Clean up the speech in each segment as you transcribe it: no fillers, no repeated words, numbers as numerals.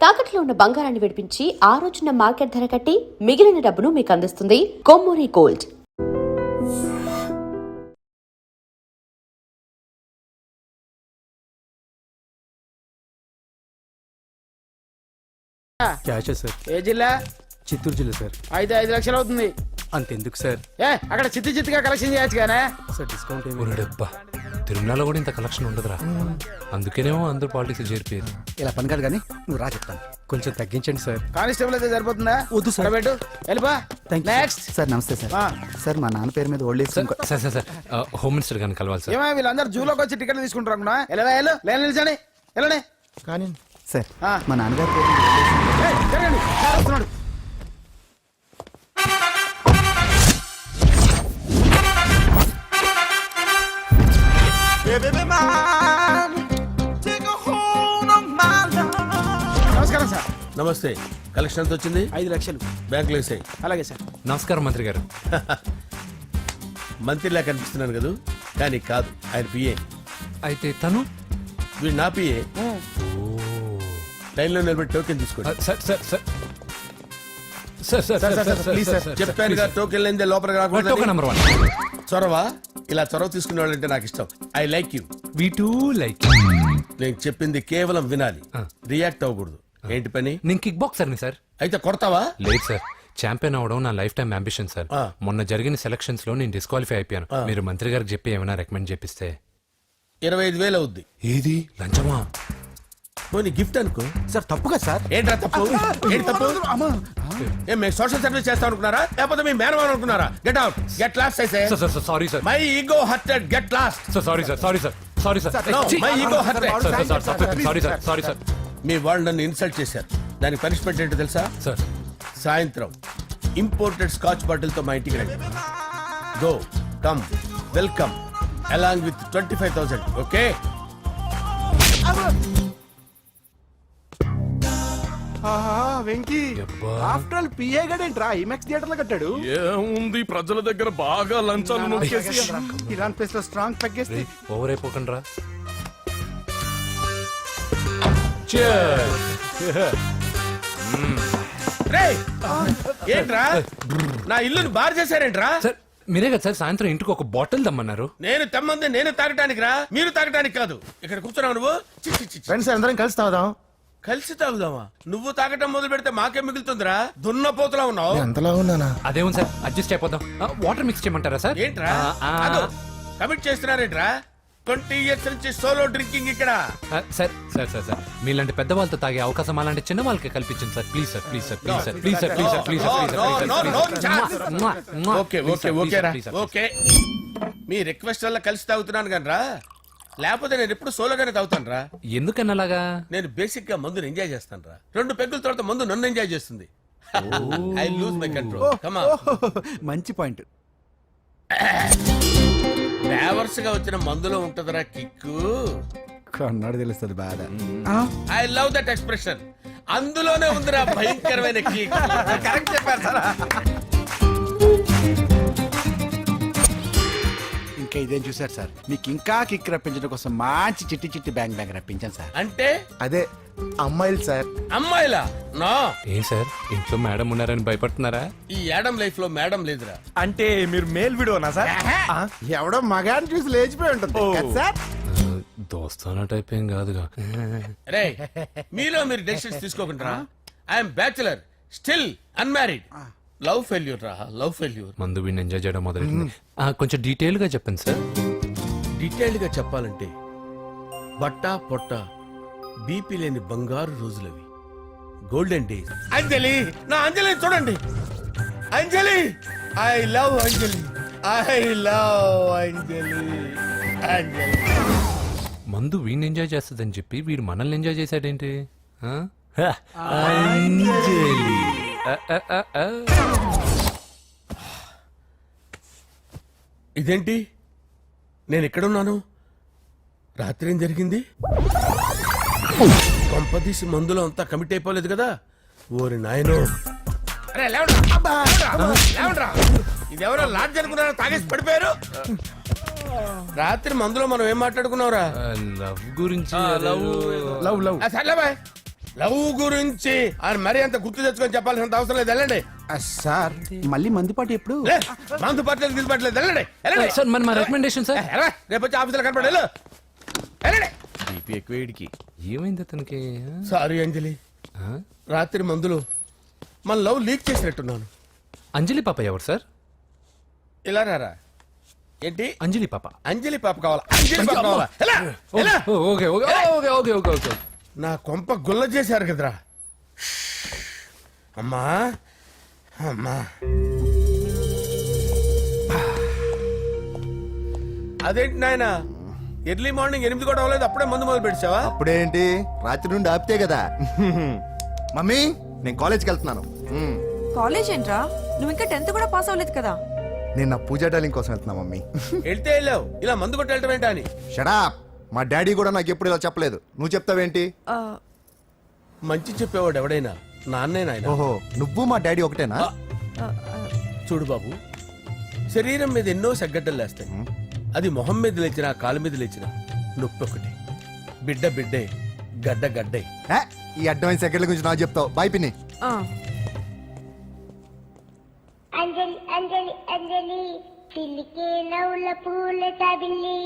తాకట్లో ఉన్న బంగారాన్ని విడిపించి ఆ రోజున మార్కెట్ ధర కట్టి మిగిలిన డబ్బును మీకు అందిస్తుంది కొమ్మూరి గోల్డ్. Cash sir. ఏ జిల్లా? చిత్తూరు జిల్లా సార్. 5 లక్షలు అవుతుంది. అంతెందుకు సార్? అక్కడ చిత్తుగా కలెక్షన్ చేయొచ్చు కానీ సార్ డిస్కౌంట్ ఏమి? ఒరేడబ్బా, తిరుమలలో కూడా ఇంత కలెక్షన్ ఉండదురా. అందుకేనేమో అందరూ పాలిటిక్స్ చేరిపోయారు. ఇలా పని కాదు కానీ నువ్వు రా చెప్తాను. కొంచెం తగ్గించండి సార్. కానిస్టేబుల్ అయితే సరిపోతుందా? వద్దు సార్. పెట్టు వెళ్ళిపా. నెక్స్ట్ సార్ నమస్తే సార్. సార్ మా నాన్న పేరు మీద old age sir sir sir sir home minister గారిని కలవాలి సార్. ఏమో వీళ్ళందరూ జూలోకి వచ్చి టికెట్లు తీసుకుంటారు అనుకున్నా. లేని నిలిచండి వెళ్ళండి. కానీ సార్ ఆ. మా నాన్నగారి పేరు మీద old age ఏయ్, జరగండి. సార్ వస్తున్నాడు. నమస్కారం సార్. నమస్తే. కలెక్షన్ ఎంత వచ్చింది? 5 లక్షలు. బ్యాంకులో వేసాయి. అలాగే సార్. నమస్కారం మంత్రి గారు. మంత్రిలా కనిపిస్తున్నాను కదా, కానీ కాదు, ఆయన పిఏ. అయితే తను వీడు నా పిఏ. లైన్లో నిలబెట్టి టోకెన్ తీసుకోండి. Sir sir sir sir sir sir please sir. చెప్పాను కదా, టోకెన్ లేనిదే లోపలికి టోకెన్ రాకూడదు. నెంబర్ 1. చొరవ, ఇలా చొరవ తీసుకునే వాళ్ళంటే నాకు ఇష్టం. I like you. We two like. నేను చెప్పింది కేవలం వినాలి, రియాక్ట్ అవ్వకూడదు. ఏంటి పని? నేను కిక్ బాక్సర్ని సార్. అయితే కొడతావా? లేదు సార్, ఛాంపియన్ అవడం నా లైఫ్ టైం అంబిషన్ సార్. ఆ. మొన్న జరిగిన సెలక్షన్స్ లో నేను డిస్క్వాలిఫై అయిపోయాను. మీరు మంత్రి గారికి చెప్పి ఏమైనా రికమెండ్ చేపిస్తే. 25,000 అవుద్ది. ఏది లంచమా? పోనీ గిఫ్ట్ అనుకో. సార్ తప్పుగా సార్. ఏంట్రా తప్పు? ఏంటి తప్పు? ఏం మేము సోషల్ సర్వీస్ చేస్తాం అనుకున్నారా, లేకపోతే మీ మేనమాన్ అనుకున్నారా? Get out, get lost. అయితే sir sir sorry sir. My ego hurted, get lost. Sir sorry sir, sorry sir, sorry sir. No, my ego hurt. Sorry sir, sorry sir. మీ వాళ్ళు నన్ను ఇన్సల్ట్ చేశారు. దానికి పనిష్మెంట్ ఏంటో తెలుసా? సార్ సాయంత్రం imported scotch bottle తో మా ఇంటికి రండి. Go, come, welcome along with 25,000. Okay? Venky యబ్బా. ఆఫ్టర్ ఆల్ పిఏ గడేంట్రా ఇమెక్స్ థియేటర్ లో కట్టాడు. ఏముంది, ప్రజల దగ్గర బాగా లంచాలు నొక్కేసి ఇరాన్ ప్లేస్ లో స్ట్రాంగ్ తగ్గేస్తే ఓవర్ అయిపోకండి రా. రేయ్, ఏంట్రా నా ఇల్లుని బార్ చేశారేంట్రా? సార్ మీరే కదా సార్ సాయంత్రం ఇంటికి ఒక బాటిల్ దమ్మన్నారు. నేను తెమ్మంది నేను తాగటానికి రా, మీరు తాగటానికి కాదు. ఇక్కడ కూర్చున్నావు నువ్వు. చి, చి, చి, చి. ఫ్రెండ్స్ అందరం కలిసి తాగుదాం. కలిసి తాగుదామా? నువ్వు తాగటం మొదలు పెడితే మాకే మిగులుతుందిరా. దున్నపోతులా ఉన్నావు. ఎంతలా ఉన్నానా? అదేముంది సార్, అడ్జస్ట్ అయిపోదాం. వాటర్ మిక్స్ చేయమంటారా సార్? ఏంట్రా కమిట్ చేస్తున్నారేంట్రా? 20 years నుంచి సోలో డ్రింకింగ్ ఇక్కడ. సార్ సార్ సార్ సార్ మీలాంటి పెద్ద వాళ్ళతో తాగే అవకాశం అలాంటి చిన్న వాళ్ళకి కల్పించండి sir. Please sir, please sir, please sir, please sir, please sir, please sir, please sir. Okay okay okay రా, ఓకే. మీ రిక్వెస్ట్ వల్ల కలిసి తాగుతున్నాను కానీ రా, లేకపోతే నేను ఎప్పుడు సోలోగానే తాగుతాను రా. ఎందుకన్నా అలాగా? నేను బేసిక్ గా మందుని ఎంజాయ్ చేస్తాను రా. 2 పెగ్గుల తర్వాత మందు నన్ను ఎంజాయ్ చేస్తుంది. I lose my control. Come on. మంచి పాయింట్. ఫ్లేవర్స్ గా వచ్చిన మందులో ఉంటదిరా కిక్కు. కన్నాడు తెలుస్తుంది బాధ. I love that expression. అందులోనే ఉందిరా భయంకరమైన కిక్. కరెక్ట్ చెప్పారు సార్. ఇంకా ఇదేం చూసారు సార్, మీకు ఇంకా కిక్ రప్పించడం కోసం మంచి చిట్టి చిట్టి బ్యాంగ్ బ్యాంగ్ రప్పించాను సార్. అంటే అదే అమ్మాయిలు సార్. అమ్మాయిలా? నా ఏం సార్ ఇంట్లో మేడం ఉన్నారని భయపడుతున్నారా? ఈ యాడమ్ లైఫ్ లో మేడం లేదురా. అంటే మీరు మేల్ వీడియోనా సార్? ఎవడో మగాన్ని చూసి లేచిపోయి ఉంటుంది కదా సార్. దోస్తానా టైప్ ఏం కాదుగా. రే, మీలో మీరు డెసిషన్స్ తీసుకోకుండా. I'm bachelor, still unmarried. Love failure రా, లవ్ ఫెయిల్యూర్. మందు వీడిని ఎంజాయ్ చేయడం మొదలైంది. కొంచెం డీటెయిల్ గా చెప్పండి సార్. డీటెయిల్డ్ గా చెప్పాలంటే బట్టా పొట్ట బీపీ లేని బంగారు రోజులవి, గోల్డెన్ డేస్. అంజలి, నా అంజలి చూడండి. Anjali, I love Anjali, I love Anjali. Anjali మందు వీడిని ఎంజాయ్ చేస్తుందని చెప్పి వీడు మనల్ని ఎంజాయ్ చేశాడేంటి? అంజలి. ఇదేంటి, నేను ఎక్కడున్నాను? రాత్రి ఏం జరిగింది? కొంపదీసి మందులో అంతా కమిట్ అయిపోలేదు కదా? ఓరి నాయనో. ఇదెవరో లాడ్జ్ అనుకున్నారో తాగేసి పడిపోయారు. రాత్రి మందులో మనం ఏం మాట్లాడుకున్నావురా? లవ్ గురించి. లవ్ లవ్ సర్లే బాయ్. లవ్ గురించి ఆయన మరీ అంత గుర్తు తెచ్చుకొని చెప్పాల్సినంత అవసరం లేదు. వెళ్ళండి. సార్ మళ్ళీ మందుపాటి ఎప్పుడు? లే, మందు పట్టలేదు తీసుపట్టలేదు. వెళ్ళండి వెళ్ళండి. సార్ మన మా రికమెండేషన్ సార్. రేపు వచ్చి ఆఫీసులో కనపడి వెళ్ళు. వెళ్ళండి. బీపీ ఎక్కువ వీడికి. ఏమైంది అతనికి? సారీ అంజలి, రాత్రి మందులు మన లవ్ లీక్ చేసినట్టున్నాను. అంజలి పాప ఎవరు సార్? ఇలా రారా. ఏంటి అంజలి పాప. అంజలి పాప కావాలా? అంజలి పాప కావాలా? ఎలా? ఎలా? Okay okay okay okay okay okay. నా కొంప గుల్ల చేశారు కదరా. అమ్మా అమ్మా, అదేంటి నాయన ఎర్లీ మార్నింగ్ 8 కూడా అవ్వలేదు, అప్పుడే మందు మొదలు పెట్టావా? అప్పుడేంటి, రాత్రి నుండి ఆపితే కదా. మమ్మీ నేను కాలేజ్కి వెళ్తున్నాను. కాలేజ్ ఏంట్రా? నువ్వు ఇంకా 10th కూడా పాస్ అవ్వలేదు కదా. నేను నా పూజా డాలింగ్ కోసం వెళ్తున్నా మమ్మీ. వెళ్తే వెళ్ళావు, ఇలా మందు కొట్టి వెళ్ళటం ఏంటా అని. షడా, మా డాడీ కూడా నాకు ఎప్పుడు ఇలా చెప్పలేదు. నువ్వు చెప్తావేంటి? ఆ, మంచి చెప్పేవాడు ఎవడైనా నాన్నే నాయన. ఓహో, నువ్వు మా డాడీ ఒకటేనా? ఆ, ఆ, చూడు బాబు, శరీరం మీద ఎన్నో సగ్గడ్డలు లేస్తాయి. అది మొహం మీద లేచినా కాలు మీద లేచినా నొప్పి ఒకటి. బిడ్డ బిడ్డే, గడ్డ గడ్డే. ఏ, ఈ అడ్వాన్స్ సెకండ్ల గురించి నాకు చెప్తావు. బాయ్ పిన్ని. ఆ. అంజలి అంజలి అంజలి చిల్లికే నవ్వుల పూల తబిల్లి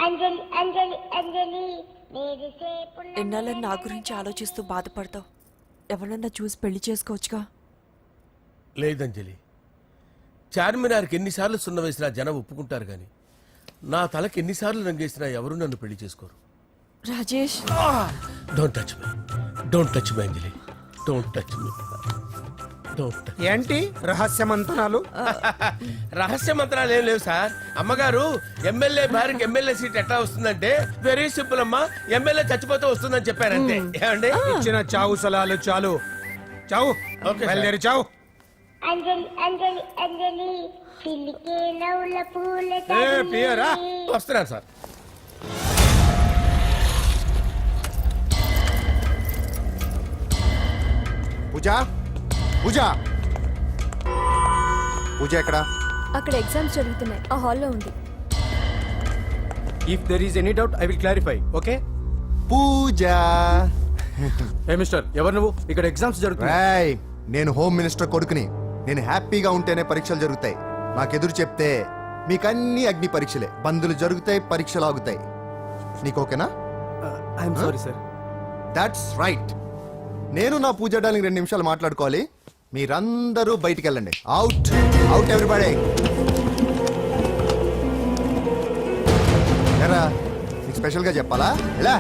అంజలి అంజలి అంజలి ఎన్నాళ్ళని నా గురించి ఆలోచిస్తూ బాధపడతావు? ఎవరన్నా చూసి పెళ్లి చేసుకోవచ్చుగా. లేదంజలి, చార్మినార్కి ఎన్నిసార్లు సున్న వేసినా జనం ఒప్పుకుంటారు గాని నా తలకి ఎన్నిసార్లు రంగేసినా ఎవరు నన్ను పెళ్లి చేసుకోరు. Rajesh, don't touch me, don't touch me Anjali, don't touch me, don't touch. ఏంటి రహస్య మంతనాలు? రహస్య మంత్రాలు ఏం లేవు సార్. అమ్మగారు ఎమ్మెల్యే భార్యకి ఎమ్మెల్యే సీట్ ఎట్లా వస్తుందంటే వెరీ సింపుల్ అమ్మా, ఎమ్మెల్యే చచ్చిపోతే వస్తుందని చెప్పారంటే. ఏమండి? ఇచ్చిన చావు సలాలు చాలు. చావు, ఓకే సార్. బయలుదేరి చావు. అంజలి అంజలి అంజలి చిల్లికే నవ్వుల పూల పియరా వస్తున్నాను సార్. పూజ, పూజ, పూజ ఎక్కడ? అక్కడ ఎగ్జామ్స్ జరుగుతున్నాయి, ఆ హాల్లో ఉంది. If there is any doubt I will clarify. Okay Pooja. ఏ మిస్టర్, ఎవరు నువ్వు? ఇక్కడ ఎగ్జామ్స్ జరుగుతున్నాయి. రాయ్, నేను హోమ్ మినిస్టర్ కొడుకుని. నేను హ్యాపీగా ఉంటేనే పరీక్షలు జరుగుతాయి. నాకెదురు చెప్తే మీకన్నీ అగ్ని పరీక్షలే. బందులు జరుగుతాయి, పరీక్షలు ఆగుతాయి. నీకు ఓకేనా? I'm sorry sir. That's right. నేను నా పూజ డాలింగ్ 2 నిమిషాలు మాట్లాడుకోవాలి. మీరందరూ బయటికి వెళ్ళండి. Out out everybody. ఎరా, నీకు స్పెషల్గా చెప్పాలా? ఎలా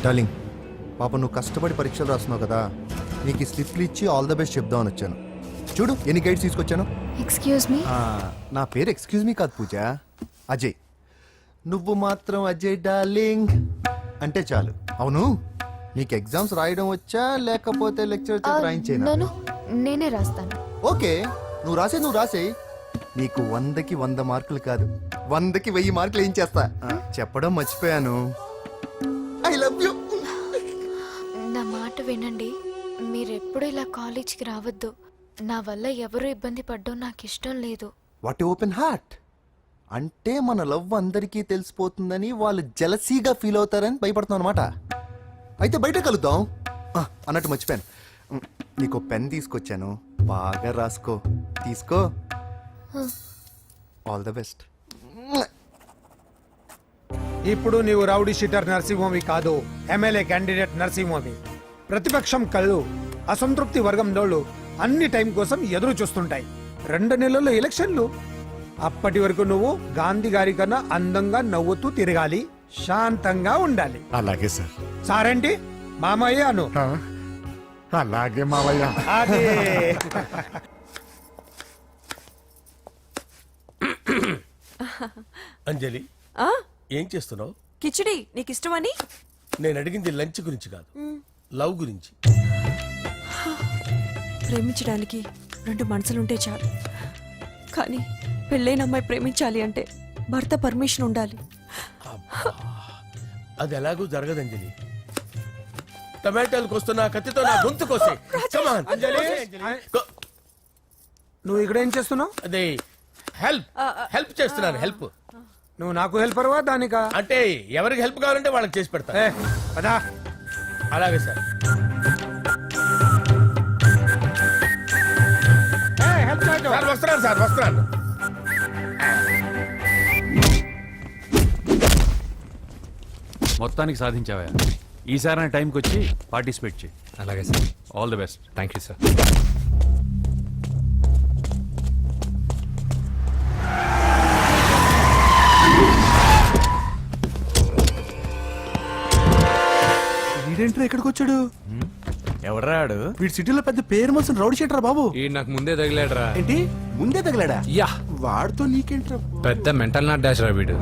డార్లింగ్, పాప నువ్వు కష్టపడి పరీక్షలు రాస్తున్నావు కదా, నీకు ఈ స్లిప్లు ఇచ్చి ఆల్ ద బెస్ట్ చెప్దామని వచ్చాను. చూడు ఎన్ని గైడ్స్ తీసుకొచ్చాను. Excuse me. నా పేరు ఎక్స్క్యూజ్ మీ కాదు పూజ, అజయ్. నువ్వు మాత్రం అజయ్ డార్లింగ్ అంటే చాలు. అవును, నీకు ఎగ్జామ్స్ రాయడం వచ్చా లేకపోతే లెక్చర్ చేసి రాయించేనా? నన్ను నేనే రాస్తాను. ఓకే, నువ్వు రాసే. నీకు 100కి 100 మార్కులు కాదు, 100కి 1000 మార్కులు ఏం చేస్తా. చెప్పడం మర్చిపోయాను, ఐ లవ్ యూ. నా మాట వినండి, మీరెప్పుడు ఇలా కాలేజ్కి రావద్దు. నా వల్ల ఎవరు ఇబ్బంది పడ్డం నాకు ఇష్టం లేదు. What open heart. అంటే మన లవ్ అందరికీ తెలిసిపోతుందని వాళ్ళు జలసీగా ఫీల్ అవుతారని భయపడుతున్నాను అనమాట. అయితే బయట కలుద్దాం. అన్నట్టు మర్చిపోయాను, నీకు పెన్ తీసుకొచ్చాను, బాగా రాసుకో. తీసుకో. All the best. ఇప్పుడు నీవు రౌడీ షీటర్ నరసింహవి కాదు, ఎమ్మెల్యే క్యాండిడేట్ నరసింహవి. ప్రతిపక్షం కళ్ళు, అసంతృప్తి వర్గం డోళ్ళు అన్ని టైం కోసం ఎదురు చూస్తుంటాయి. 2 నెలల్లో ఎలక్షన్లు. అప్పటి వరకు నువ్వు గాంధీ గారి కన్నా అందంగా నవ్వుతూ తిరగాలి, శాంతంగా ఉండాలి. అలాగే సార్. సారేంటి మామయ్య అను. అలాగే మావయ్య. అదే. అంజలి, ఆ? ఏం చేస్తున్నావు? కిచిడి నీకు ఇష్టమని. నేను అడిగింది లంచ్ గురించి కాదు, లవ్ గురించి. ప్రేమించడానికి 2 మనసులుంటే చాలు, కానీ పెళ్ళైన అమ్మాయి ప్రేమించాలి అంటే భర్త పర్మిషన్ ఉండాలి. అది ఎలాగూ జరగదు అంజలి. టమాటాలు కోస్తున్నా కత్తితో నా గొంతు కోసే. Come on. అంజలి, నువ్వు ఇక్కడ ఏం చేస్తున్నావు? అదే హెల్ప్ చేస్తున్నాను, హెల్ప్. నువ్వు నాకు హెల్పర్వా దానికా? అంటే ఎవరికి హెల్ప్ కావాలంటే వాళ్ళకి చేసి పెడతా. ఏ పదా. అలాగే సార్. హెల్ప్ చేయటం. సార్ వస్తున్నాను సార్, వస్తున్నాను. మొత్తానికి సాధించావా? ఈసారి టైంకి వచ్చి పార్టిసిపేట్ చేయి. అలాగే sir. All the best. Thank you sir. వీడేంట్రా ఇక్కడికి వచ్చాడు? ఎవడ్రాడు? వీడి సిటీలో పెద్ద పేరు మోసిన రౌడీ షీటరా బాబు. ఈ నాకు ముందే తగిలాడరా. ఏంటి ముందే తగిలాడా? యా, వాడితో నీకేంట్రా? పెద్ద మెంటల్ నాట్ డాష్ రా వీడు.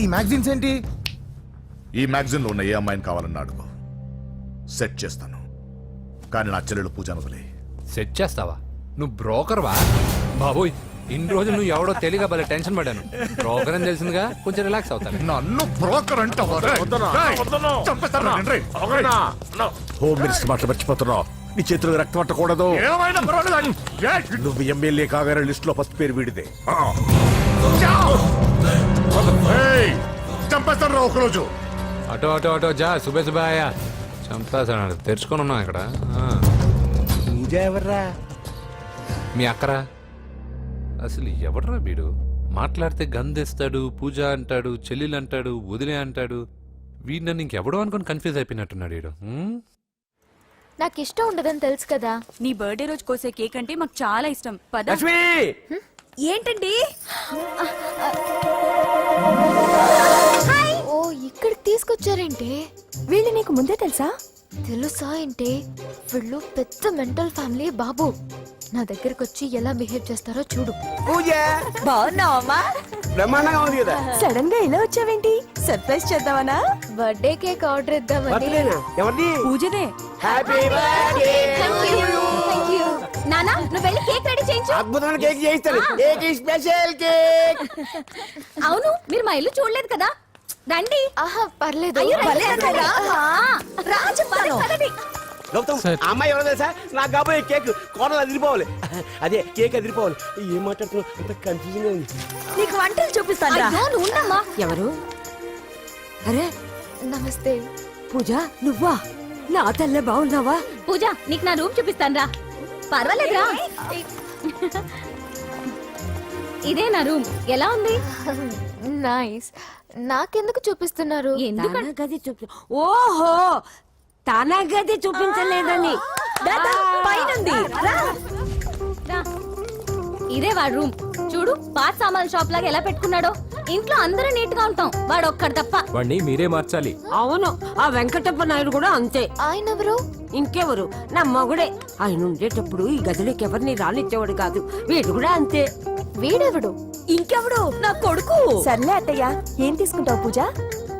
ఈ మ్యాగజైన్స్ ఏంటి? ఈ మ్యాగజైన్ లో ఉన్న ఏ అమ్మాయిని కావాలన్నా అడుగు, సెట్ చేస్తాను. కానీ నా చెల్లెలు పూజ వదిలే. సెట్ చేస్తావా? నువ్వు బ్రోకర్ వా? బాబోయ్, ఇన్ని రోజులు నువ్వు ఎవడో తెలియక భలే టెన్షన్ పడ్డాను. బ్రోకర్ అని తెలిసిందిగా కొంచెం రిలాక్స్ అవుతాను. నన్ను బ్రోకర్ అంటే హోమ్ మినిస్టర్ మాటలు మర్చిపోతున్నావు. నీ చేతులకు రక్తం పట్టకూడదు. నువ్వు ఎమ్మెల్యే కాగానే లిస్ట్ లో ఫస్ట్ పేరు వీడిదే. చంపేస్తాను రా ఒకరోజు. ఆటో ఆటో ఆటో జా, సుబే సుబే ఆయా. చంపేస్తాడు. తెరుచుకొని ఉన్నాం ఇక్కడ. పూజ ఎవర్రా? మీ అక్కరా? అసలు ఎవడరా వీడు? మాట్లాడితే గంధేస్తాడు, పూజ అంటాడు, చెల్లెలు అంటాడు, వదిలే అంటాడు. వీడు నన్ను ఇంకెవడో అనుకుని కన్ఫ్యూజ్ అయిపోయినట్టున్నాడు వీడు. నాకు ఇష్టం ఉండదని తెలుసు కదా. నీ బర్త్డే రోజు కోసే కేక్ అంటే మాకు చాలా ఇష్టం. పద. ఏంటండి? ఓ, ఇక్కడికి తీసుకొచ్చారేంటి? వీళ్ళు నీకు ముందే తెలుసా? తెలుసా ఏంటి? వీళ్ళు పెద్ద మెంటల్ ఫ్యామిలీ బాబు. నా దగ్గరకు వచ్చి ఎలా బిహేవ్ చేస్తారో చూడు. పూజ బాగున్నావమ్మా? బ్రహ్మాండంగా ఉంది కదా. సడన్ గా ఇలా వచ్చావేంటి? సర్ప్రైజ్ చేద్దామనా? బర్త్డే కేక్ ఆర్డర్ ఇద్దామని. ఎవరిది? పూజనే. Happy birthday. Thank you. నానా, నువ్వు వెళ్ళి కేక్ రెడీ చేయించు. అద్భుతమైన కేక్ చేయిస్తాను. Cake special cake. అవును, మీరు మా ఇల్లు చూడలేదు కదా? రండి. ఆహా, పర్లేదు. గౌతమ్, ఆ అమ్మాయి ఎవరో తెలుసా? నాకు కాబోయే కేక్ కోడలు అదిరిపోవాలి. అదే కేక్ అదిరిపోవాలి. ఏం మాట్లాడుతున్నావు? అంత కన్ఫ్యూజన్ గా ఉంది. నీకు వంటలు చూపిస్తాను. ఎవరు? అరే నమస్తే. పూజ, నువ్వా? నా తల్లే బాగున్నావా? పూజ, నీకు నా రూమ్ చూపిస్తాను రా. పర్వాలేదురా. ఇదే నా రూమ్. ఎలా ఉంది? నైస్. నాకెందుకు చూపిస్తున్నారు? గది ఓహో, తన గది చూపించలేదని. పైనుంది. ఇదే వాడు రూమ్. చూడు, పాత సామాన్ షాప్ లాగా ఎలా పెట్టుకున్నాడో. ఇంట్లో అందరూ నీట్ గా ఉంటాం, వాడు ఒక్కడు తప్ప. వాడిని మీరే మార్చాలి. అవును, ఆ వెంకటప్ప నాయుడు కూడా అంతే. ఆయన ఎవరు? ఇంకెవరు? నా మగుడే. ఆయన ఉండేటప్పుడు ఈ గదిలోకి ఎవరిని రానిచ్చేవాడు కాదు. వీడు కూడా అంతే. వీడెవడు? ఇంకెవడు? నా కొడుకు. సర్లే అత్తయ్య, ఏం తీసుకుంటావు పూజ?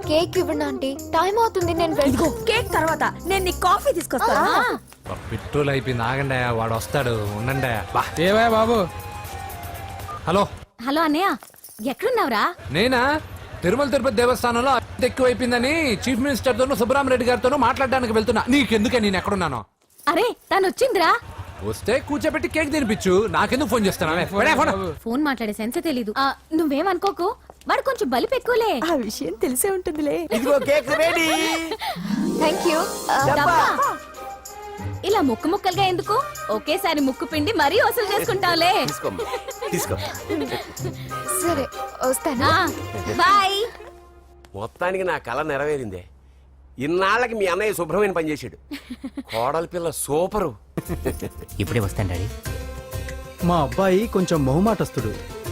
కేక్ ఇవ్వండి ఆంటీ, టైం అవుతుంది. నేను వెళ్ళి కేక్ తర్వాత నేను నీ కాఫీ తీసుకొస్తాను. పెట్రోల్ అయిపోయింది. ఆగండి, వాడు వస్తాడు. ఉండండి. ఏవయ్య బాబు? హలో హలో అన్నయ్య, ఎక్కడున్నావురా? నేనా? తిరుమల తిరుపతి దేవస్థానంలో అత్యంత ఎక్కువైపోయిందని చీఫ్ మినిస్టర్ తోనూ సుబ్బరామరెడ్డి గారితోనూ మాట్లాడడానికి వెళ్తున్నా. నీకెందుకే నేను ఎక్కడున్నాను? అరే, తను వచ్చిందిరా. వస్తే కూర్చోబెట్టి కేక్ తినిపించు. నాకెందుకు ఫోన్ చేస్తున్నా? ఫోన్ మాట్లాడే సెన్సే తెలీదు. నువ్వేమనుకోకు, వాడు కొంచెం బలిపు ఎక్కువలే. ఆ విషయం తెలిసే ఉంటుందిలే. ఇదిగో కేక్ రెడీ. Thank you. ఇలా ముక్కు ముక్కలుగా ఎందుకు? ఒకేసారి ముక్కు పిండి మరీ వసూలు చేసుకుంటావులే. తీసుకో. సరే, వస్తానా? బాయ్. మొత్తానికి నా కళ నెరవేరిందే. ఇన్నాళ్ళకి మీ అన్నయ్య శుభ్రమైన పని చేశాడు. కోడలి పిల్ల సూపరు. ఇప్పుడే వస్తాను డాడీ. మా అబ్బాయి కొంచెం మొహమాటస్తుడు,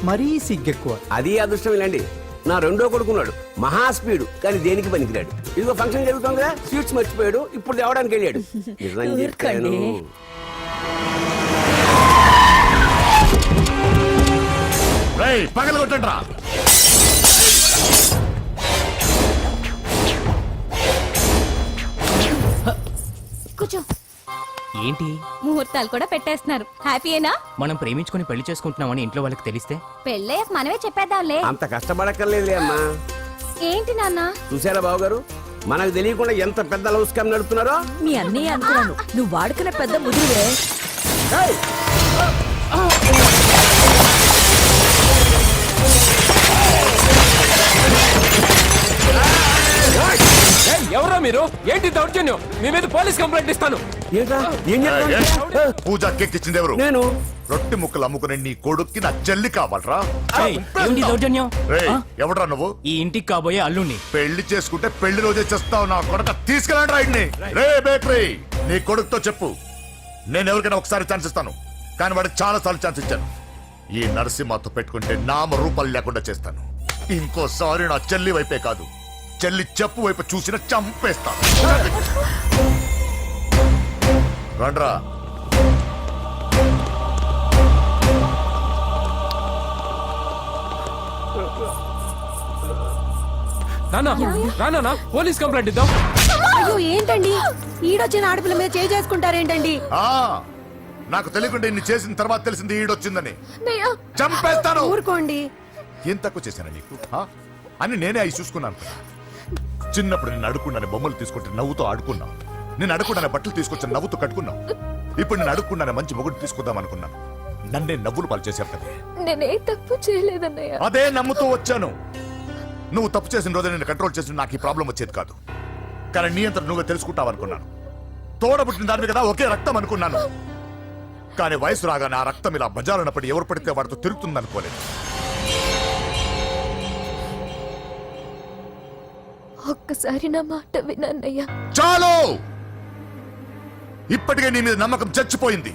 మరీ సిగ్గెక్కువ. అది అదృష్టం ఇలాండి. నా రెండో కొడుకున్నాడు, మహా స్పీడు, కానీ దేనికి పనికిరాడు. ఇదిగో ఫంక్షన్ జరుగుతుంది కదా, స్వీట్స్ మర్చిపోయాడు, ఇప్పుడు తేవడానికి వెళ్ళాడు. నిజం చెప్పాను. పగల కొట్టండి రా. కూర్చో. ఏంటి ముహూర్తాలు కూడా పెట్టేస్తున్నారు హ్యాపీయేనా? మనం ప్రేమించుకుని పెళ్లి చేసుకుంటున్నామని ఇంట్లో వాళ్ళకి తెలిస్తే? పెళ్ళయ్యాక మనమే చెప్పేద్దాంలే. అంత కష్టపడక్కర్లేదులే అమ్మా. ఏంటి నాన్న? చూసారా బాబు గారు, మనకు తెలియకుండా ఎంత పెద్ద లవ్ స్కామ్ నడుపుతున్నారో. మీ అన్నయ్య అనుకున్నాను, నువ్వు వాడుకునే పెద్ద ముదురువే. ఎవరో మీరు? ఏంటి దౌర్జన్యం? మీ మీద పోలీస్ కంప్లైంట్ ఇస్తాను. ఏంట్రా? ఏం చేస్తాను? పూజ కేక్కిచ్చింది ఎవరు? నేను. రొట్టె ముక్కలు అమ్ముకునే నీ కొడుక్కి నా చెల్లి కావాలరా? ఏయ్, ఏంటి దౌర్జన్యం? రేయ్, ఆ? ఎవడ్రా నువ్వు? ఈ ఇంటికి కాబోయే అల్లుణ్ణి. పెళ్లి చేసుకుంటే పెళ్లి రోజే చేస్తావు నా కొడుక. తీసుకెళ్ళండి రైడ్ని. రే బేకరీ, నీ కొడుకుతో చెప్పు, నేను ఎవరికైనా ఒకసారి ఛాన్స్ ఇస్తాను, కానీ వాడికి చాలా సార్లు ఛాన్స్ ఇచ్చాను. ఈ నరసింహతో పెట్టుకుంటే నామ రూపాలు లేకుండా చేస్తాను. ఇంకోసారి నా చెల్లి వైపే కాదు, చెల్లి చెప్పు వైపు చూసిన చంపేస్తాను. రండ్రా. రానా పోలీస్ కంప్లైంట్ ఇద్దాం. అయ్యో ఏంటండి, ఈడొచ్చిన ఆడపిల్ల మీద చేయి చేసుకుంటారేంటండి? ఆ, నాకు తెలియకుండా ఇన్ని చేసిన తర్వాత తెలిసింది ఈడొచ్చిందని. చంపేస్తాను. ఊరుకోండి. ఏం తక్కువ చేశాను నీకు? ఆ? అని నేనే అవి చూసుకున్నాను కదా. చిన్నప్పుడు నేను అడుక్కున్నాను బొమ్మలు తీసుకుంటే నవ్వుతో ఆడుకున్నావు. నేను అడుక్కున్నాను బట్టలు తీసుకొచ్చి నవ్వుతూ కట్టుకున్నావు. ఇప్పుడు నేను అడుక్కున్నాను మంచి మొగుడు తీసుకుందాం అనుకున్నాను. నన్నే నవ్వులు పాలు చేశారు కదే. నేనే తప్పు చేయలేదన్నయ్య. అదే నమ్ముతూ వచ్చాను. నువ్వు తప్పు చేసిన రోజు నేను కంట్రోల్ చేసిన నాకు ఈ ప్రాబ్లం వచ్చేది కాదు. కానీ నీ అంతా నువ్వే తెలుసుకుంటావు అనుకున్నాను. తోడబుట్టిన దాని కదా ఒకే రక్తం అనుకున్నాను. కానీ వయసు రాగానే ఆ రక్తం ఇలా బజారునప్పుడు ఎవరు పడితే వాడితో తిరుగుతుంది అనుకోలేదు. ఒక్కసారి నా మాట వినన్నయ్య. చాలు, ఇప్పటికే నీ మీద నమ్మకం చచ్చిపోయింది.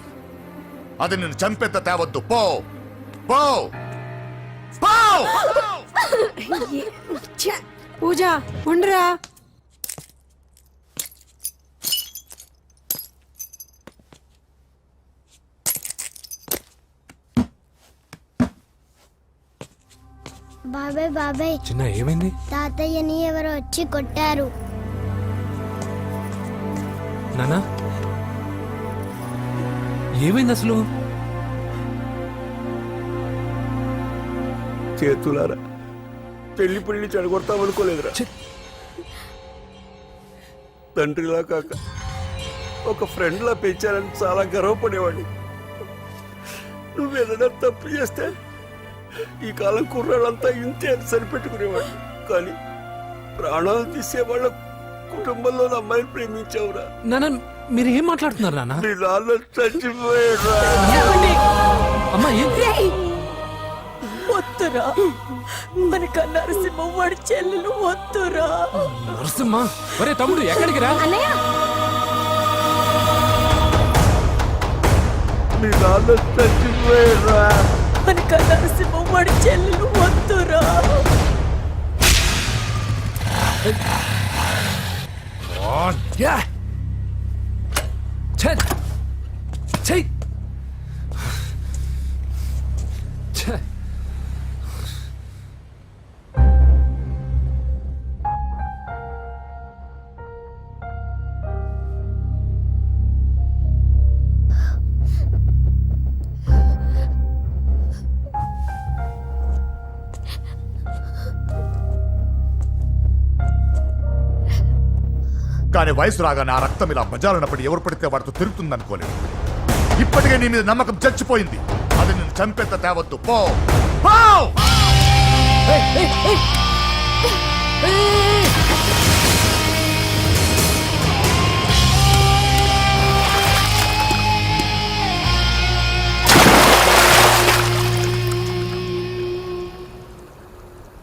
అది నిన్ను చంపేంత తేవద్దు. పో పో పో. పూజ ఉండరా. బాబాయ్ బాబాయ్, చిన్న ఏమైంది? తాతయ్యని ఎవరో వచ్చి కొట్టారు. నానా ఏమైంది అసలు? చేతులారా పెళ్లి పెళ్లి చెడగొడతామనుకోలేదురా. తండ్రిలా కాక ఒక ఫ్రెండ్లా పెంచారని చాలా గర్వపడేవాడిని. నువ్వేదైనా తప్పు చేస్తే ఈ కాలం కుర్రాళ్ళంతా ఇంతే అని సరిపెట్టుకునేవాడిని. కానీ ప్రాణాలు తీసే వాళ్ళ కుటుంబంలో అమ్మాయిని ప్రేమించావురా. నానా మీరు ఏం మాట్లాడుతున్నారు నానా? నీ నాన్న చచ్చిపోయాడురా. అమ్మా వద్దురా, మనక నరసింహ వాడి చెల్లెలు వద్దురా. నరసింహ, ఒరే తమ్ముడు ఎక్కడికి రా. నీ నాన్న చచ్చిపోయాడురా. మనక నరసింహ వాడి చెల్లెలు వద్దురా. కానీ వయసు రాగానే ఆ రక్తం ఇలా బజారునప్పుడు ఎవరు పడితే వాడితో తిరుగుతుంది అనుకోలేదు. ఇప్పటికే నీ మీద నమ్మకం చచ్చిపోయింది. అది నిన్ను చంపేంత తేవద్దు. పో పో.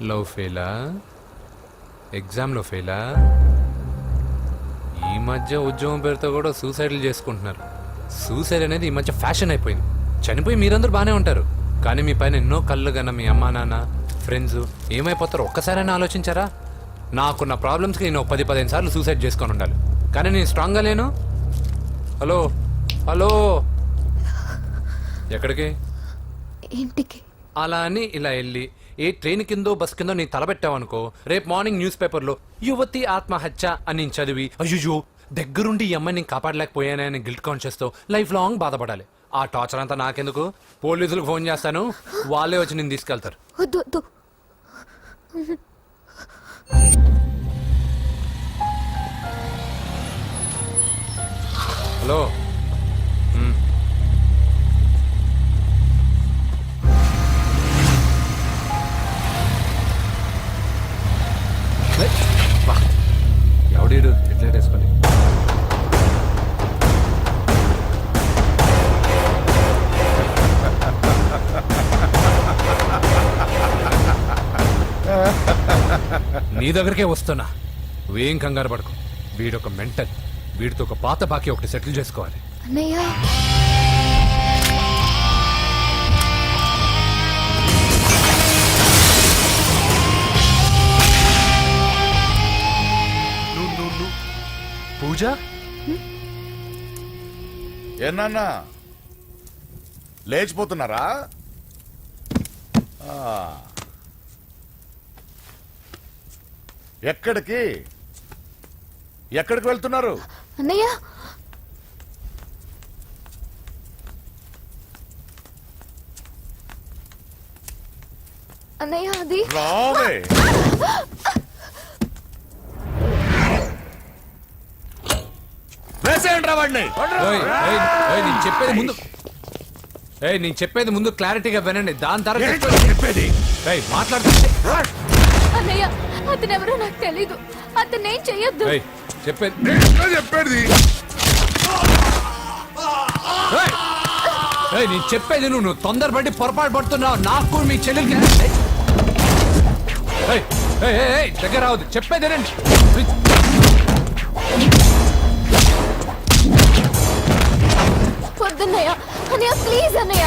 లవ్ ఫెయిలా? ఎగ్జామ్లో ఫెయిలా? ఈ మధ్య ఉద్యోగం పేరుతో కూడా సూసైడ్లు చేసుకుంటున్నారు. సూసైడ్ అనేది ఈ మధ్య ఫ్యాషన్ అయిపోయింది. చనిపోయి మీరందరూ బాగానే ఉంటారు, కానీ మీ పైన ఎన్నో కళ్ళు కన్నా మీ అమ్మా నాన్న ఫ్రెండ్స్ ఏమైపోతారో ఒక్కసారైనా ఆలోచించారా? నాకున్న ప్రాబ్లమ్స్కి నేను 10-15 సార్లు సూసైడ్ చేసుకొని ఉండాలి, కానీ నేను స్ట్రాంగ్గా లేను. హలో హలో, ఎక్కడికి? ఇంటికి. అలా అని ఇలా వెళ్ళి ఏ ట్రైన్ కిందో బస్ కిందో నీ తలబెట్టావనుకో, రేపు మార్నింగ్ న్యూస్ పేపర్లో యువతి ఆత్మహత్య అని నేను చదివి అయ్యో దగ్గరుండి ఈ అమ్మాయిని నేను కాపాడలేకపోయానని గిల్ట్ కాన్షియస్తో లైఫ్ లాంగ్ బాధపడాలి. ఆ టార్చర్ అంతా నాకెందుకు? పోలీసులకు ఫోన్ చేస్తాను, వాళ్ళే వచ్చి నేను తీసుకెళ్తారు. వద్దు వద్దు. హలో. ఎవడీడు ఎట్లెట్ వేసుకొని నీ దగ్గరికే వస్తున్నా. నువ్వేం కంగారు పడకు. వీడొక మెంటల్. వీడితో ఒక పాత బాకీ ఒకటి సెటిల్ చేసుకోవాలి. అన్నయ్య పూజ ఏనా లేచిపోతున్నారా? ఆ. ఎక్కడికి ఎక్కడికి వెళ్తున్నారు? అన్నయ్య అన్నయ్య అది రావే. వేసేయండి రా వాడిని. నేను చెప్పేది ముందు క్లారిటీగా వినండి. దాని తర్వాత చెప్పేది మాట్లాడుతుంది. అన్నయ్య అతనెవరో నాకు తెలీదు. అతనేం చెయ్యొద్దు. చెప్పేది చెప్పేది నేను చెప్పేది నువ్వు తొందరపడి పొరపాటు పడుతున్నావు. నాకు మీ చెల్లెలకి దగ్గర రావద్దు. చెప్పేదేనండి. వద్దన్నయ్య. అన్నయ్య ప్లీజ్ అన్నయ్య.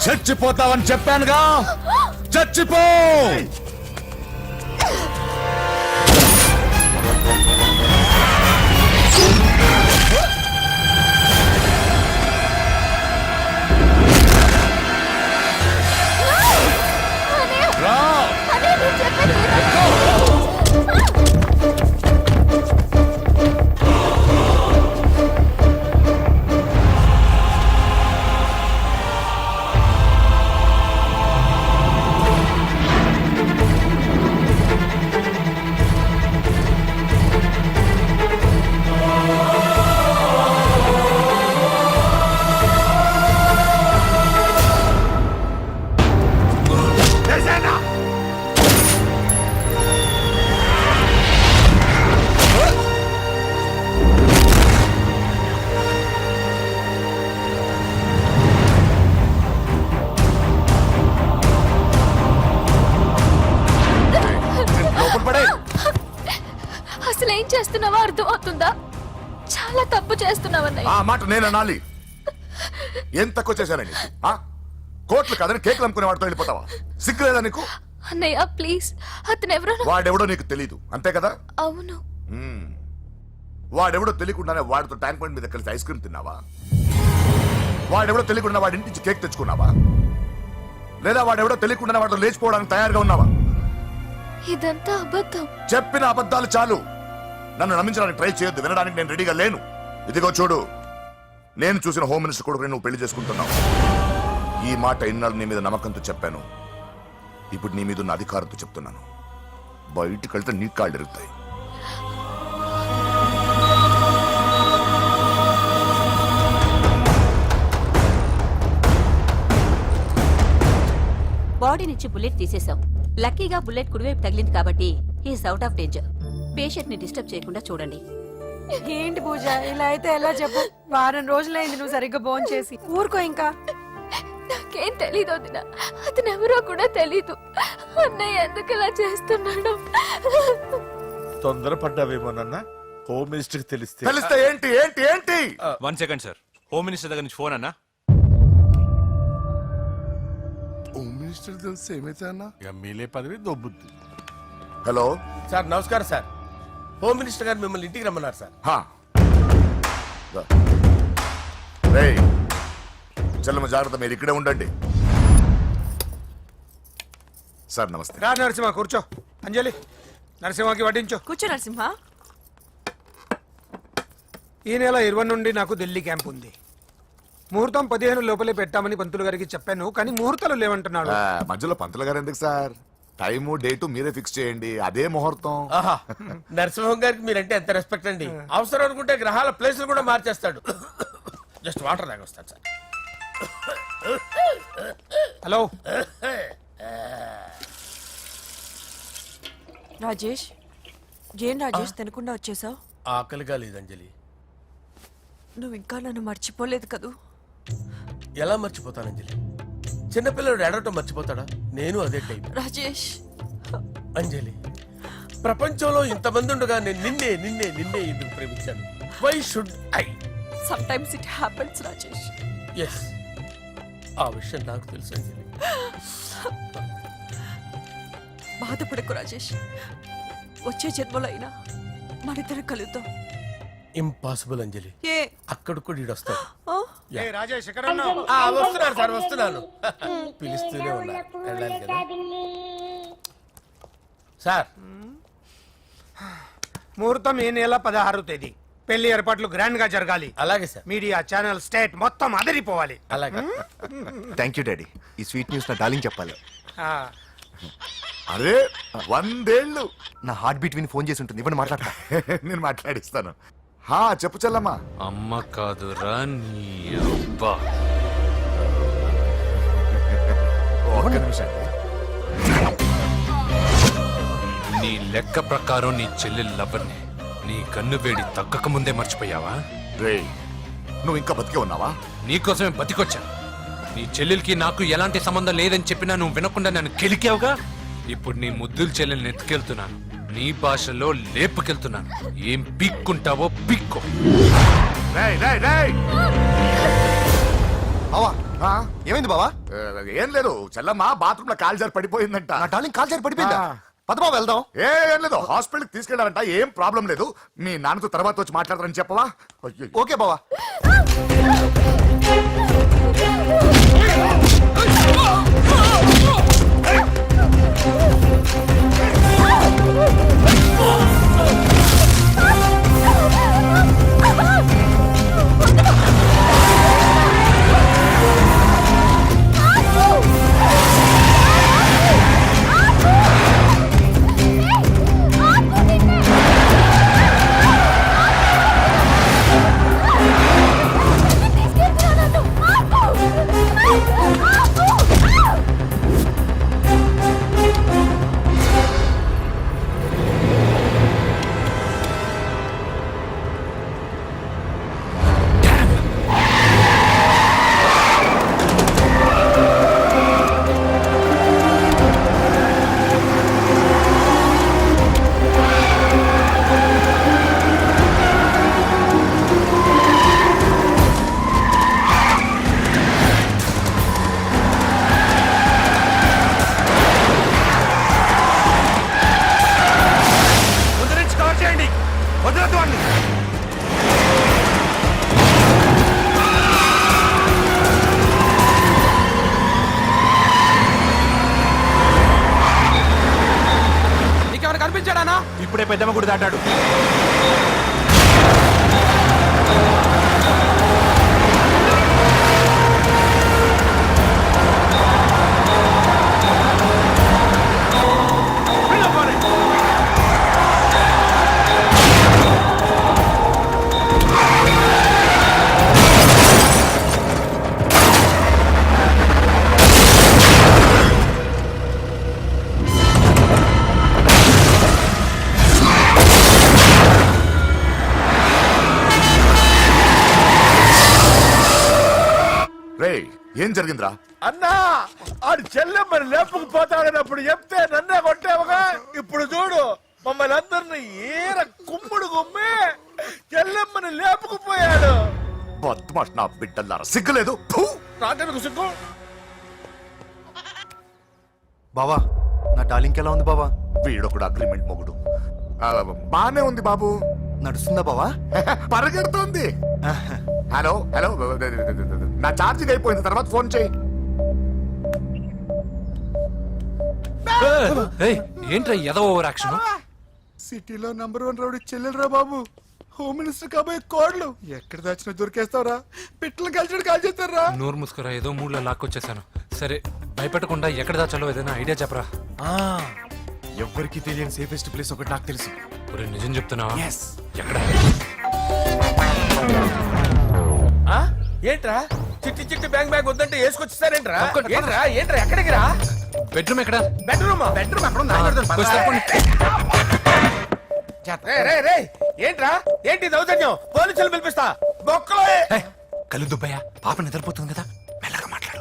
చచ్చిపోతావని చెప్పానుగా. చచ్చిపో. రా. చెప్తున్నావో అర్థమవుతుందా? చాలా తప్పు చేస్తున్నావన్నయ్య. ఆ మాట నేను అనాలి. ఏం తక్కువ చేశానండి? కోట్లు కాదని కేకులు అమ్ముకునే వాడితో వెళ్ళిపోతావా? సిగ్గులేదా నీకు? అన్నయ్య ప్లీజ్, అతను ఎవరో వాడెవడో నీకు తెలీదు అంతే కదా? అవును. వాడెవడో తెలియకుండానే వాడితో ట్యాంక్ బండ్ మీద కలిసి ఐస్ క్రీమ్ తిన్నావా? వాడెవడో తెలియకుండా వాడి ఇంటి నుంచి కేక్ తెచ్చుకున్నావా? లేదా వాడెవడో తెలియకుండానే వాడితో లేచిపోవడానికి తయారుగా ఉన్నావా? ఇదంతా అబద్ధం. చెప్పిన అబద్ధాలు చాలు. నన్ను నమ్మించడానికి ట్రై చేయొద్దు. వినడానికి నేను రెడీగా లేను. ఇదిగో చూడు, నేను చూసిన హోమ్ మినిస్టర్ కొడుకు నువ్వు పెళ్లి చేసుకుంటున్నావు. ఈ మాట ఇన్నాళ్ళు నీ మీద నమ్మకంతో చెప్పాను. ఇప్పుడు నీ మీద ఉన్న అధికారంతో చెప్తున్నాను. బయటికి వెళ్తే నీ కాళ్ళు ఎరుగుతాయి. బాడీ నుంచి బుల్లెట్ తీసేశాం. లక్కీగా బుల్లెట్ కుడివైపు తగిలింది కాబట్టి he's out of danger. Patient ని డిస్టర్బ్ చేయకుండా చూడండి. ఏంటి పూజ, ఇలా అయితే ఎలా చెప్పు? వారం రోజులైంది నువ్వు సరిగ్గా భోంచేసి చేసి. ఊరుకో ఇంకా. నాకేం తెలీదు వదిన, అతను ఎవరో కూడా తెలీదు. అన్నయ్య ఎందుకు ఇలా చేస్తున్నాడు? తొందరపడ్డావేమోనన్నా. హోమ్ మినిస్టర్ తెలిస్తే తెలిస్తే ఏంటి ఏంటి ఏంటి? 1 సెకండ్ సార్, హోమ్ మినిస్టర్ దగ్గర నుంచి ఫోన్ అన్నా. హోమ్ మినిస్టర్ తెలిస్తే ఏమైతే అన్నా? ఎమ్మెల్యే పదవి దొబ్బుద్ది. హలో సార్ నమస్కారం సార్. హోమ్ మినిస్టర్ గారు మిమ్మల్ని ఇంటికి రమ్మన్నారు సార్. చెల్లమ్మ జాగ్రత్త, మీరు ఇక్కడే ఉండండి. సార్ నమస్తే. రా నరసింహ, కూర్చో. అంజలి, నరసింహకి వడ్డించు. కూర్చో నరసింహ. ఈ నెల 20 నుండి నాకు ఢిల్లీ క్యాంప్ ఉంది. ముహూర్తం 15 లోపలే పెట్టామని పంతులు గారికి చెప్పాను, కానీ ముహూర్తాలు లేవంటున్నాడు. మధ్యలో పంతులు గారు ఎందుకు సార్? టైము డేటు మీరే ఫిక్స్ చేయండి, అదే ముహూర్తం. ఆహా, నరసింహం గారికి మీరంటే ఎంత రెస్పెక్ట్ అండి. అవసరం అనుకుంటే గ్రహాల ప్లేసులు కూడా మార్చేస్తాడు. జస్ట్ వాటర్ తాగొస్తాడు సార్. హలో రాజేష్, ఏం రాజేష్ తినకుండా వచ్చేసావు? ఆకలిగా లేదు అంజలి. నువ్వు ఇంకా నన్ను మర్చిపోలేదు కదూ? ఎలా మర్చిపోతాను అంజలి? చిన్నపిల్లడు ఏడవటం మర్చిపోతాడా? నేను అదే టైం. రాజేష్, అంజలి, ప్రపంచంలో ఇంతమంది ఉండగా నేను నిన్నే నిన్నే నిన్నే ఎందుకు ప్రేమించాను? Why should I? Sometimes it happens Rajesh. Yes, ఆ విషయం నాకు తెలుసు అంజలి. బాధపడకు రాజేష్, వచ్చే జన్మలో అయినా మనిద్దరం కలుద్దాం. ఇంపాసిబుల్ అంజలి. ఏ అక్కడ కూడా ఈడు వస్తాడు. ఆ? ఏ రాజేష్, ఎక్కడ ఉన్నావు? వస్తున్నాను సార్, వస్తున్నాను. పిలుస్తూనే ఉన్నా, వెళ్ళాలి కదా సార్. ముహూర్తం ఈ నెల 16వ తేదీ. పెళ్లి ఏర్పాట్లు గ్రాండ్ గా జరగాలి. అలాగే సార్. మీడియా ఛానల్ స్టేట్ మొత్తం అదిరిపోవాలి. అలాగే. Thank you daddy. ఈ స్వీట్ న్యూస్ నా డార్లింగ్ చెప్పాలి. ఆ, అరే 100 ఏళ్ళు. నా హార్ట్ బీట్ విని ఫోన్ చేసి ఉంటుంది. ఇవ్వండి మాట్లాడతా. నేను మాట్లాడిస్తాను. చెప్పు చెల్లమ్మా. అమ్మ కాదురా నీ అబ్బా. ఒక్క నిమిషం. నీ లెక్క ప్రకారం నీ చెల్లెలు లవర్ని నీ కన్ను వేడి తగ్గక ముందే మర్చిపోయావా? రే, నువ్వు ఇంకా బతికే ఉన్నావా? నీకోసమే బతికొచ్చా. నీ చెల్లెలకి నాకు ఎలాంటి సంబంధం లేదని చెప్పినా నువ్వు వినకుండా నన్ను కెలికావుగా. ఇప్పుడు నీ ముద్దుల చెల్లెల్ని ఎత్తుకెళ్తున్నాను, నీ భాషలో లేపుకెళ్తున్నాను. ఏం పీక్కుంటావో పీక్కో. రేయ్, రేయ్, రేయ్. బావా, ఏమైంది బావా? ఏం లేదు, చెల్లమ్మ బాత్రూమ్ లో కాలు జారి పడిపోయిందంట. నా డార్లింగ్ కాల్ చేరి పడిపోయిందా? పద బావ వెళ్దాం. ఏం లేదు, హాస్పిటల్ కి తీసుకెళ్లారంట. ఏం ప్రాబ్లం లేదు. మీ నాన్నతో తర్వాత వచ్చి మాట్లాడతారని చెప్పవా? అయ్యో. ఓకే బావా. పెద్దమ్మ గుడి దాటాడు. రే ఏం జరిగిందిరా? అన్నా ఆడు చెల్లెమ్మని లేపుకుపోతాడనప్పుడు చెప్తే నన్నే కొట్టావుగా. ఇప్పుడు చూడు మమ్మల్ని అందరిని ఏర కుమ్ముడు గుమ్మి చెల్లెమ్మని లేపుకుపోయాడు. బద్మాష్ నా బిడ్డల్లారా, సిగ్గులేదు? ఫు! నాకెందుకు సిగ్గు? బావా నా డార్లింగ్ ఎలా ఉంది బావా? వీడొకడు అగ్రిమెంట్ మొగుడు. బానే ఉంది బాబు. నడుస్తుందా బావా? పరిగెడుతోంది. హలో హలో, నా ఛార్జింగ్ అయిపోయింది, తర్వాత ఫోన్ చేయి. ఏయ్, ఏంట్రా ఎదో ఓవర్ యాక్షన్? సిటీలో నంబర్ 1 రౌడీ చెల్లెలరా బాబు. హోమ్ మినిస్టర్ కాబోయే కోడ్లు ఎక్కడ దాచినా దొరికేస్తావురా. పిట్టలు కలిసి కాల్ చేస్తారా? నోరు ముసుకురా, ఏదో మూడ్లో లాక్కొచ్చేసాను. సరే, భయపెట్టకుండా ఎక్కడ దాచాలో ఏదైనా ఐడియా చెప్పరా. ఎవ్వరికి తెలియని సేఫెస్ట్ ప్లేస్ ఒకటి నాకు తెలుసు. ఒరే, నిజం చెప్తున్నావా? ఎక్కడ? ఆ? ఏంట్రా చిట్టి చిట్టి బ్యాంక్ బ్యాగ్ వద్దంటే వేసుకొచ్చేసారేంట్రా? ఏంట్రా ఏంట్రా ఎక్కడికి రా? బెడ్రూమ్ ఎక్కడ? బెడ్రూమా? బెడ్రూమ్ అక్కడ ఉందా? కొంచెం తప్పండి. రే రే రే ఏంట్రా ఏంటి దౌర్జన్యం? పోలీసులు పిలిపిస్తా. బొక్కలో ఏయ్, కళ్ళు దుబ్బయ్యా, పాప నిద్రపోతుంది కదా, మెల్లగా మాట్లాడు.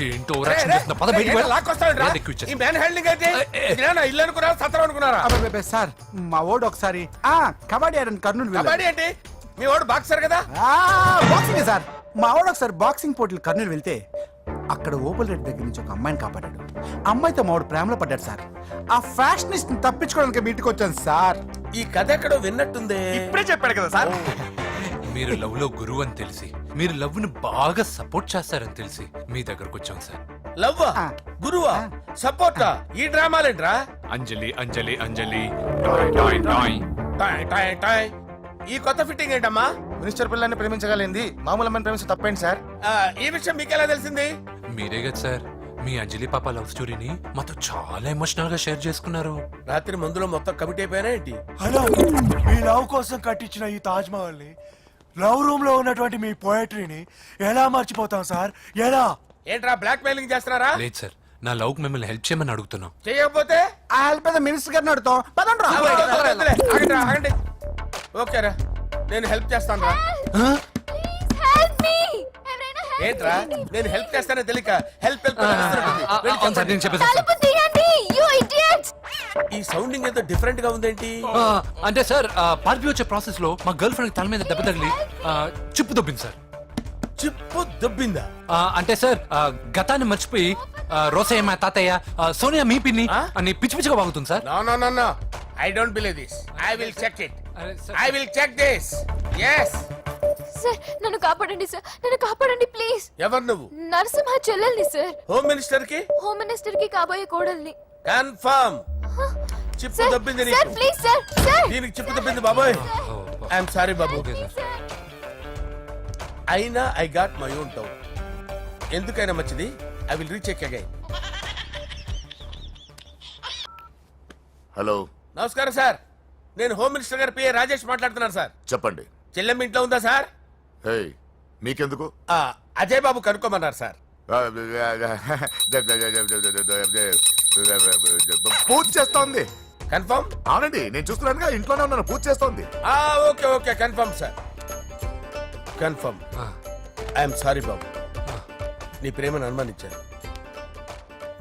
ఏంటో ఓవర్ యాక్షన్ చేస్తున్నా, పద బయటికి వెళ్ళు. లాక్కొస్తాడు ఏది ఎక్కువ ఇచ్చేస్తా. ఈ మ్యాన్ హ్యాండింగ్ అయితే ఇదేనా ఇల్లు అనుకున్నారా సత్రం అనుకున్నారా? సార్ మా ఓడు ఒకసారి కబడ్డీ ఆడని కర్నూలు కబడ్డీ ఏంటి? మీ వాడు బాక్సర్ కదా? Boxing sir. మా వాడు ఒకసారి బాక్సింగ్ పోటీలు కర్నూలు వెళ్తే అక్కడ ఓపెల్ రెడ్డి దగ్గర నుంచి ఒక అమ్మాయిని కాపాడాడు. అమ్మాయితో మా వాడు ప్రేమలో పడ్డాడు సార్. ఆ ఫ్యాషనిస్ట్ తప్పించుకోవడానికి మీటికి వచ్చాను సార్. ఈ కథ ఎక్కడో విన్నట్టుంది. ఇప్పుడే చెప్పాడు కదా సార్. మీరు లవ్ లో గురువు అని తెలిసి, మీరు లవ్ ను బాగా సపోర్ట్ చేస్తారని తెలిసి మీ దగ్గరకు వచ్చాం సార్. లవ్వా గురువా సపోర్టా? ఈ డ్రామాలేంట్రా? Anjali Anjali Anjali toy toy toy. Toy toy toy. ఈ కొత్త ఫిట్టింగ్ ఏంటమ్మా? మినిస్టర్ పిల్లల్ని ప్రేమించగలిగింది మామూలు అమ్మని ప్రేమించి తప్పేంటి సార్? ఈ విషయం మీకెలా తెలిసింది? మీరే కదా సార్ మీ అంజలి పాప లవ్ స్టోరీని మాతో చాలా ఎమోషనల్ గా షేర్ చేసుకున్నారు. రాత్రి మందులో మొత్తం కమిటీ అయిపోయానా ఏంటి? హలో, మీ లవ్ కోసం కట్టించిన ఈ తాజ్ మహల్ ని, లవ్ రూమ్ లో ఉన్నటువంటి మీ పోయట్రీని ఎలా మర్చిపోతాం సార్? ఎలా? ఏంట్రా బ్లాక్ మెయిలింగ్ చేస్తున్నారా? లేదు సార్, నా లవ్ మిమ్మల్ని హెల్ప్ చేయమని అడుగుతున్నాం. చేయకపోతే ఆ హెల్ప్ అయితే మినిస్టర్ గారిని అడుగుతాం. పదండి రా. వద్దులే, ఆగండి రా, ఆగండి. ఓకేరా, నేను హెల్ప్ చేస్తాను రా. ఏంట్రా నేను హెల్ప్ చేస్తానని తెలియక హెల్ప్ హెల్ప్ అవును సార్, నేను చెప్పేసాను సార్. ఈ సౌండింగ్ ఏదో డిఫరెంట్ గా ఉందేంటి? అంటే సార్, పార్టీ వచ్చే ప్రాసెస్ లో మా గర్ల్ ఫ్రెండ్ తల మీద దెబ్బ తగిలి చిప్పు దొబ్బింది సార్. చిప్పు దొబ్బిందా? అంటే సార్, గతాన్ని మర్చిపోయి రోసయ్య మా తాతయ్య, సోనియా మీ పిన్ని అని పిచ్చి పిచ్చిగా వాగుతుంది sir. No no no no, I don't believe this. I will check it. I will check this. yes sir నన్ను కాపాడండి సార్, నన్ను కాపాడండి ప్లీజ్. ఎవరు నువ్వు? నరసింహ చెల్లెల్ని సార్. హోమ్ మినిస్టర్ కి? హోమ్ మినిస్టర్ కి కాబోయే కోడల్ని. కన్ఫర్మ్. చిప్పు సార్ దొబ్బింది సార్ నీకు. Please sir. సార్ దీనికి చిప్పు దొబ్బింది బాబోయ్. ఐఎమ్ సారీ బాబు. Okay sir. అయినా I got my own doubt. ఎందుకైనా మంచిది, I will recheck again. Hello, నమస్కారం సార్, నేను హోమ్ మినిస్టర్ గారి పిఏ రాజేష్ మాట్లాడుతున్నాను సార్. చెప్పండి. చెల్లెమ్మ ఇంట్లో ఉందా సార్? హే, మీకెందుకు? అజయ్ బాబు కనుక్కోమన్నారు సార్. పూజ చేస్తోంది. కన్ఫర్మ్? అవునండి, నేను చూస్తున్నానుగా, ఇంట్లోనే ఉన్నాను, పూజ చేస్తోంది. Okay okay, confirm sir, confirm. I'm sorry బాబు, నీ ప్రేమను అనుమానించాను.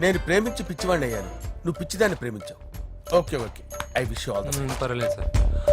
నేను ప్రేమించి పిచ్చివాడిని అయ్యాను, నువ్వు పిచ్చిదాన్ని ప్రేమించావు. Okay okay, I wish you all the best. పర్వాలేదు సార్.